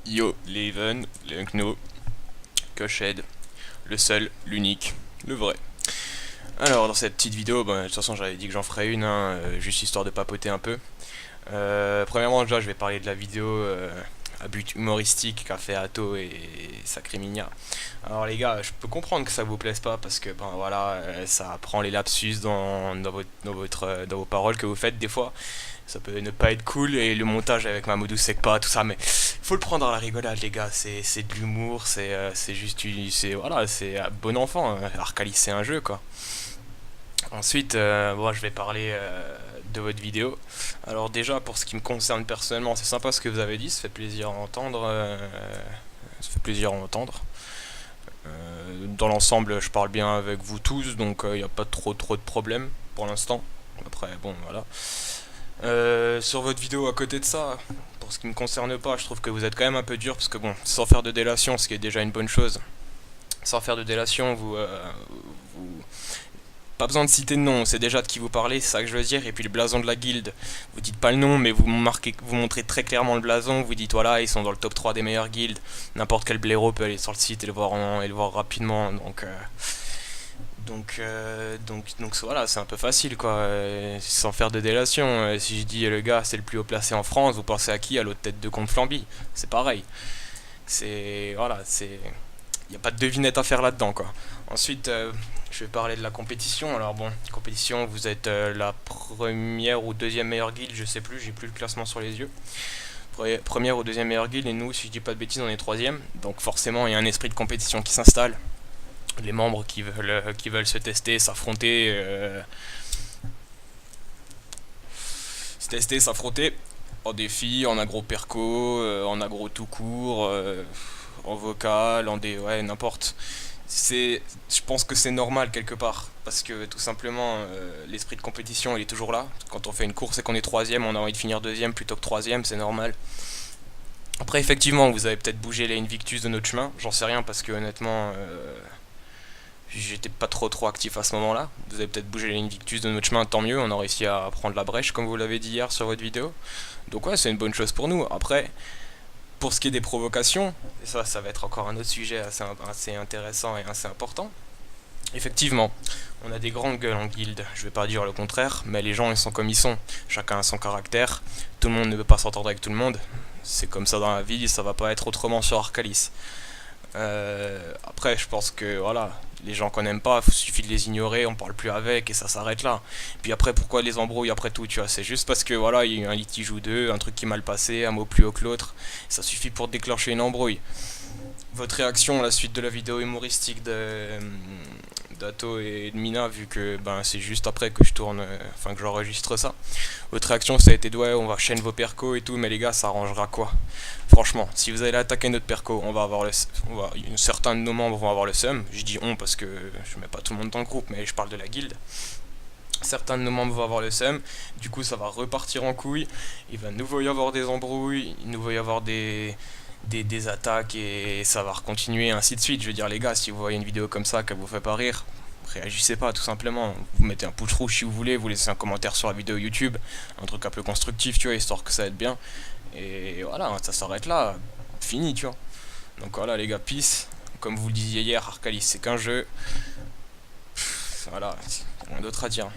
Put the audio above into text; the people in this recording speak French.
Yo, Leven, Lenkno, Cushed, le seul, l'unique, le vrai. Alors, dans cette petite vidéo, de toute façon, j'avais dit que j'en ferais une, juste histoire de papoter un peu. Premièrement, déjà, je vais parler de la vidéo à but humoristique qu'a fait Atto et Sacrimigna. Alors, les gars, je peux comprendre que ça vous plaise pas parce que, ben voilà, ça prend les lapsus dans vos paroles que vous faites des fois. Ça peut ne pas être cool et le montage avec Mamoudou Sekpa, tout ça, mais faut le prendre à la rigolade, les gars. C'est de l'humour, c'est juste, c'est bon enfant. Arcalis, c'est un jeu, quoi. Ensuite, bon, je vais parler de votre vidéo. Alors déjà, pour ce qui me concerne personnellement, c'est sympa ce que vous avez dit, ça fait plaisir à entendre. Ça fait plaisir à entendre. Dans l'ensemble, je parle bien avec vous tous, donc il n'y a pas trop de problèmes pour l'instant. Après, bon, voilà. Sur votre vidéo à côté de ça, pour ce qui me concerne pas, je trouve que vous êtes quand même un peu dur, parce que bon, sans faire de délation, ce qui est déjà une bonne chose, sans faire de délation, vous pas besoin de citer de nom, c'est déjà de qui vous parlez, c'est ça que je veux dire. Et puis le blason de la guilde, vous dites pas le nom, mais vous montrez très clairement le blason. Vous dites voilà, ils sont dans le top 3 des meilleures guildes. N'importe quel blaireau peut aller sur le site et le voir rapidement. Donc voilà, c'est un peu facile quoi, sans faire de délation. Si je dis le gars c'est le plus haut placé en France, vous pensez à qui? À l'autre tête de compte Flamby. C'est pareil. Il n'y a pas de devinette à faire là-dedans quoi. Ensuite, je vais parler de la compétition. Alors bon, compétition, vous êtes la première ou deuxième meilleure guilde, je sais plus, j'ai plus le classement sur les yeux. Première ou deuxième meilleure guilde, et nous, si je dis pas de bêtises, on est troisième. Donc forcément, il y a un esprit de compétition qui s'installe. Les membres qui veulent se tester, s'affronter, se tester, s'affronter en défi, en agro perco, en agro tout court, en vocal, ouais, n'importe. Je pense que c'est normal quelque part, parce que tout simplement, l'esprit de compétition, il est toujours là. Quand on fait une course et qu'on est troisième, on a envie de finir deuxième plutôt que troisième, c'est normal. Après, effectivement, vous avez peut-être bougé les Invictus de notre chemin, j'en sais rien, parce que honnêtement, j'étais pas trop actif à ce moment-là. Vous avez peut-être bougé les Invictus de notre chemin, tant mieux, on a réussi à prendre la brèche, comme vous l'avez dit hier sur votre vidéo. Donc ouais, c'est une bonne chose pour nous. Après, pour ce qui est des provocations, et ça va être encore un autre sujet assez intéressant et assez important. Effectivement, on a des grandes gueules en guilde, je vais pas dire le contraire, mais les gens ils sont comme ils sont. Chacun a son caractère, tout le monde ne peut pas s'entendre avec tout le monde. C'est comme ça dans la vie, ça va pas être autrement sur Arcalis. Après, je pense que voilà, les gens qu'on aime pas, il suffit de les ignorer, on parle plus avec et ça s'arrête là. Puis après, pourquoi les embrouilles après tout, tu vois, c'est juste parce que voilà, il y a eu un litige ou deux, un truc qui est mal passé, un mot plus haut que l'autre, ça suffit pour déclencher une embrouille. Votre réaction à la suite de la vidéo humoristique d'Atto et de Mina, vu que ben c'est juste après que je tourne, enfin que j'enregistre ça. Votre réaction ça a été de ouais, on va chaîne vos percos et tout, mais les gars, ça arrangera quoi? Franchement, si vous allez attaquer notre perco, certains de nos membres vont avoir le seum. Je dis on parce que je mets pas tout le monde dans le groupe, mais je parle de la guilde. Certains de nos membres vont avoir le seum, du coup ça va repartir en couille, il va nouveau y avoir des embrouilles, il nouveau y avoir des attaques et ça va continuer ainsi de suite. Je veux dire les gars, si vous voyez une vidéo comme ça qu'elle vous fait pas rire, réagissez pas tout simplement. Vous mettez un pouce rouge si vous voulez, vous laissez un commentaire sur la vidéo YouTube, un truc un peu constructif tu vois, histoire que ça aide bien. Et voilà, ça s'arrête là, fini tu vois. Donc voilà les gars, peace. Comme vous le disiez hier, Arcalis c'est qu'un jeu. Voilà, rien d'autre à dire.